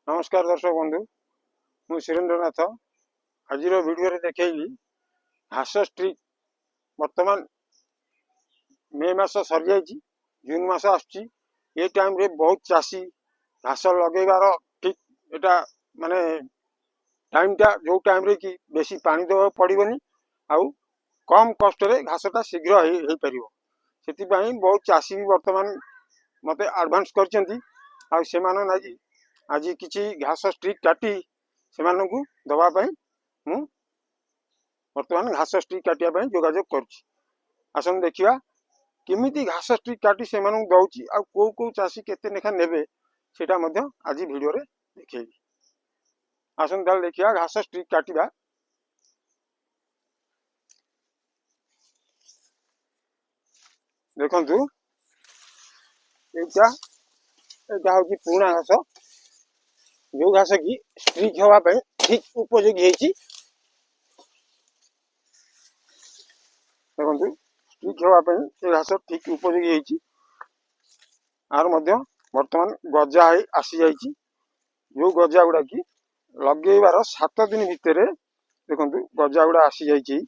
नमस्कार दर्शक बंधु मु सुरेंद्रनाथ आज वीडियो देखी घास स्ट्रिक बर्तमान मे मास सरी जाइए जून मास आसुची ये टाइम रे बहुत चाषी घास लगेबार ठीक एटा माने टाइमटा जो टाइम रे कि बेसी पानी देवा पड़ोनी आउ कम कष्ट रे घासटा शीघ्र हो पार से बहुत चाषी भी बर्तमान मत एडवांस कर आज किसी घास स्ट्रिक काटी से दवापाई मु बर्तमान घास स्ट्रिक काटिया जोगाजोग कर देखा केमी घास स्ट्रिक काटी से दौची आ कौ कौ चाषी केते लेखा नेबे सेटा आज वीडियो रे देखिए आसन देखिया घास स्ट्रिक काटिबा देखंतु एटा हूँ पुराना घास जो घास की स्ट्रिक होगापी ठीक उपयोगी है देखो स्ट्रिक होगापी से घास ठीक उपयोगी है आर बर्तमान गजा आसी जाइए जो गजा गुड़ा कि लगेबार 7 दिन भितर देखो गजा गुड़ा आसी जाइए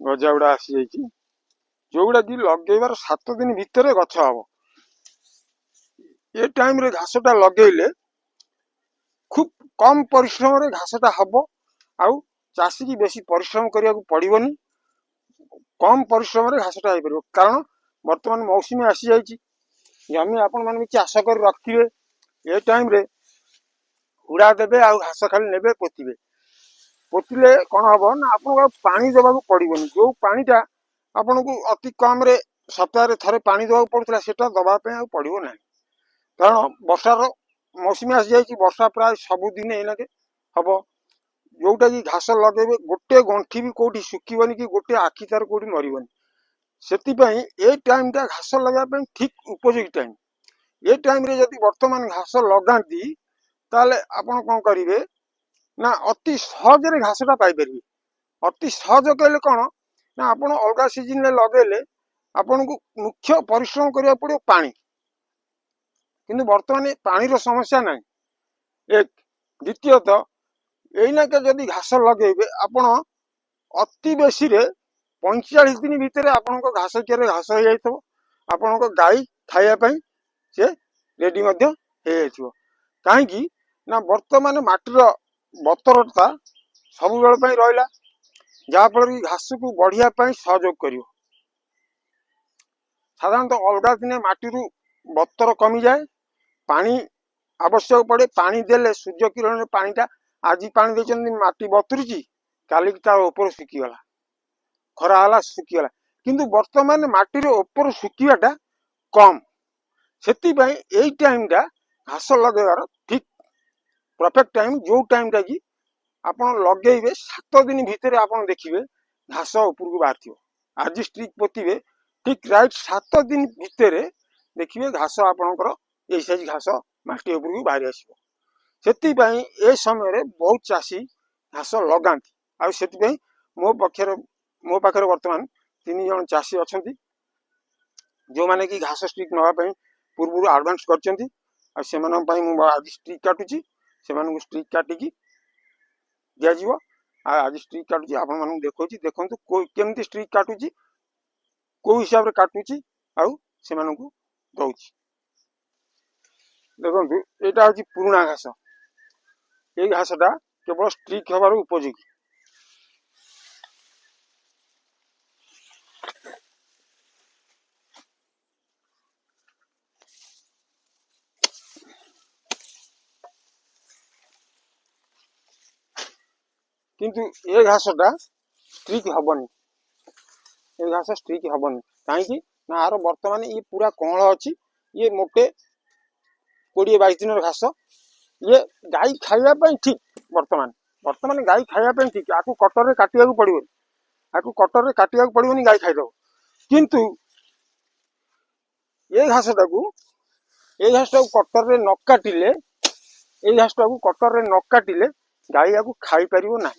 गजा गुड़ा आसी जाइए जो गुड़ा कि लगेबार 7 दिन भितर गछ हम ये टाइम रे घासटा लगेले खूब कम परिश्रम रे घासटा हम आउ चाषी की बेसी परिश्रम करने को पड़ोनी कम परिश्रम रे घासटा हो पार कारण बर्तमान मौसुमी आसी जाइए जमी आपण मैंने भी चाष कर रखिए ये टाइम रे हुड़ा देवे आ घास खाली नेबे पोतिबे पोतिले कौन हम ना आपको पानी देवाक पड़ोनी जो पानीटा आपन को अति कम रे सप्ताह थे पानी देवाक पड़ता है दवापी पड़ो ना कारण वर्षार मौसुमी आसी जाइए वर्षा प्राय सबुदिन एनाके हम जोटा कि घास लगे गोटे गंठी भी कौटी सुखीबनी कि गोटे आखि तार कौटी मरबनी से टाइम टा घास लगे ठीक उपयोगी टाइम ये टाइम रे जदि वर्तमान घास लगाती ताले आपण कौन करेंगे ना अति सहज घासटा पाइपर अति सहज कहले कौन ना आप अलग सीजन लगेले आपन को मुख्य परिश्रम करा पड़ो पानी किंतु वर्तमान पानी रो समस्या ना एक द्वितीयतः एनाके जदि घास लगे आपण अति बेसी 45 दिन भितर आपण घास किए घास हो जाइए आपण गाई खायापाई से रेडी कहीं ना वर्तमान माटीर बतरता सब बेल रहा जहाँफल कि घास को बढ़िया सहयोग कर साधारणतः अलग दिने माटी बतर कमी जाए पानी आवश्यक पड़े पानी देले सूर्य किरण पानीटा आज पानी देते माटी बतुरी काली तार ऊपर सुखीगला खरा है सुखीगला किंतु वर्तमान माटी ऊपर सुखीवाटा कम से टाइम टा घास लगेबार ठीक परफेक्ट टाइम जो टाइम टा कि आप लगे 7 दिन भितर आप देखिए घास ऊपर को बाहर आज स्ट्रिक पोतिबे ठीक राइट 7 दिन भितर देखिए घास आपणकर ये साइज घास माटी ऊपर को बाहरी आसपाई ए समय बहुत चाषी घास लगाती आती मो पाखे बर्तमान 3 जन चाषी अच्छा जो मैंने कि घास स्ट्रिक नापी पूर्व आडभांस कर आज स्ट्रिक काटुची से स्ट्रिक काटिकी दिज्व आज स्ट्रिक काटुची आप देखो देखो केमती स्ट्रिक काटुची कौ हिसाब से काटुची से दौची देखो यहाँ हूँ पुराना घास ये घासटा केवल स्ट्रिक हबार उपयोगी किंतु ये घासटा स्ट्रिक हबनी ये घास स्ट्रिक हबनी कहीं ना आर बर्तमान ये पूरा कँल अच्छी ये मोटे 20-22 दिन घास ये गाई खायापाई ठीक बर्तमान बर्तमान गाई खायापाई ठीक आपको कटर काटा पड़ो आपको कटर काटा पड़ोनी गाई खाईदब किंतु ये घासटा को कटर न काटिले ये घासटा को कटर न काटिले गाई या खाई पार ना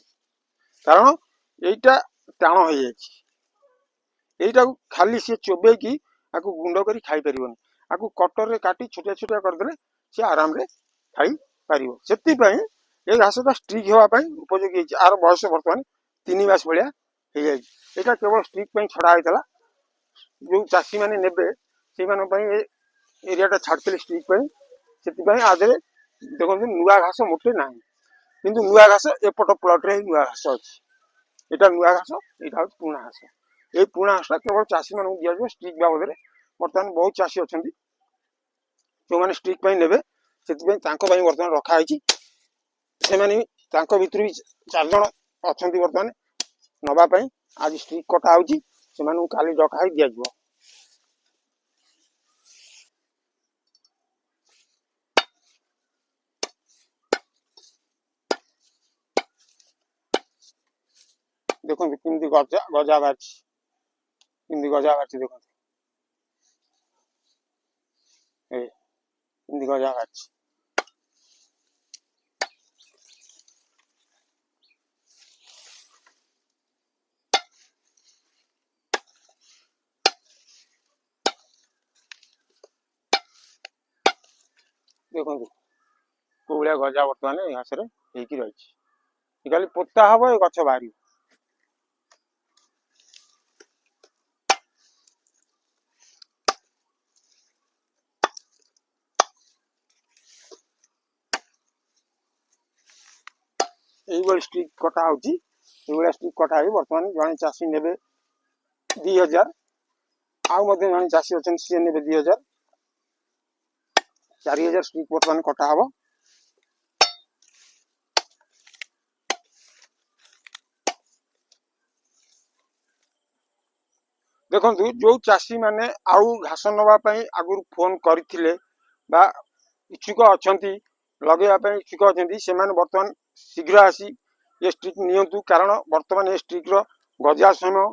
कारण यहीटा टाण हो जाइए खाली सी चोबेकी गुंड कर खाई पार आपको कटर रे काटी छोटिया छोटिया करदेले से आराम रे खाई पारिबो। सेतिपई ए घासटा स्ट्रिक हेवा पई उपयोगी है। आर बयस वर्तमान 3 मास भलिया हे जाय। एटा केवल स्ट्रिक पई छडा होइतला। जो चासी माने नेबे से माने पई ए एरियाटा छाडतले स्ट्रिक पई। सेतिपई आदे देखो नुआ घास मोटे नाही, किंतु नुआ घास एपट प्लॉट रे नुआ घास अछि। एटा नुआ घास, एटा पुणा घास। ए पुणा घास केवल चासी माने दिया जो स्ट्रिक बाबद रे। वर्तमान बहुत चासी अछंती जो माने स्ट्रिक पई नेबे, सेतिपई तांको पई वर्तमान रखा आइछि। से माने तांको भितर भी 4 जण अछंती वर्तमान नबा पई। आज स्ट्रिक कटा आउछि, से माने काली डका है दिया जबो। देखो किंदी गजा गजा बाछि, किंदी गजा बाछि देखो ए किंदी गजा बाछि। देखो कोउलिया गजा वर्तमान ए घास रे हेकी रहिछि। खाली पोता हबो ए गछ बाहरी। एई बल स्ट्रिक कटा होछि। एई बल स्ट्रिक कटा है वर्तमान जने चासी नेबे 2000। आउ मध्ये जने चासी अछन से नेबे 2000। 4000 स्ट्रिक वर्तमान कटा हबो। देखो जो चासी माने आउ घास नवा पई आगुर फोन करथिले बा इच्छुक अछंती लगेया पई इच्छुक अछंती, से माने वर्तमान शीघ्र आसी ये स्ट्रिक नियंतु। कारण वर्तमान ये स्ट्रिक रो गजा समय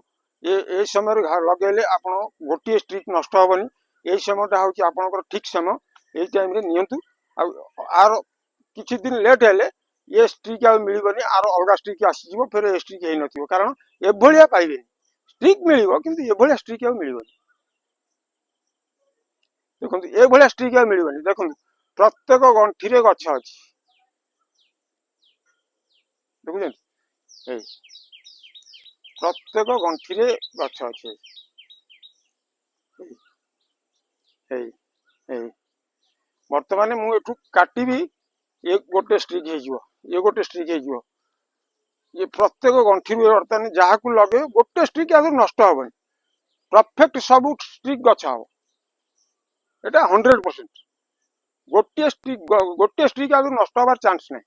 ए समय लगेले आपण गोटी स्ट्रिक नष्ट होबनी। ए समयटा होची आपनकर ठीक समय। ए टाइम रे नियंतु। आर किछि दिन लेट हेले ये स्ट्रिक आ मिलिबनी, आर अलगा स्ट्रिक आसी जिवो, फिर ए स्ट्रिक हे नथिबो। कारण ए भलिया पाइबे स्ट्रिक मिलिबो, किंतु ए भलिया स्ट्रिक आ मिलिबनी। देखंतु ए भलिया स्ट्रिक आ मिलिबनी। देखंतु प्रत्येक गंठी रे गछ अछि, देखुछन ए प्रत्येक गंठी रे गछ अछि। ए ए वर्तमान मु एठु काटिबी, एक गोटे स्ट्रिक हे जिवो, ये गोटे स्ट्रिक हे जिवो। ये प्रत्येक गंठी रे वर्तमान जाहाकू लगे गोटे स्ट्रिक आ नष्ट होबनी। परफेक्ट सब स्ट्रिक गछ हो, एटा 100%। गोटे स्ट्रिक आ नष्ट होबार चांस नै।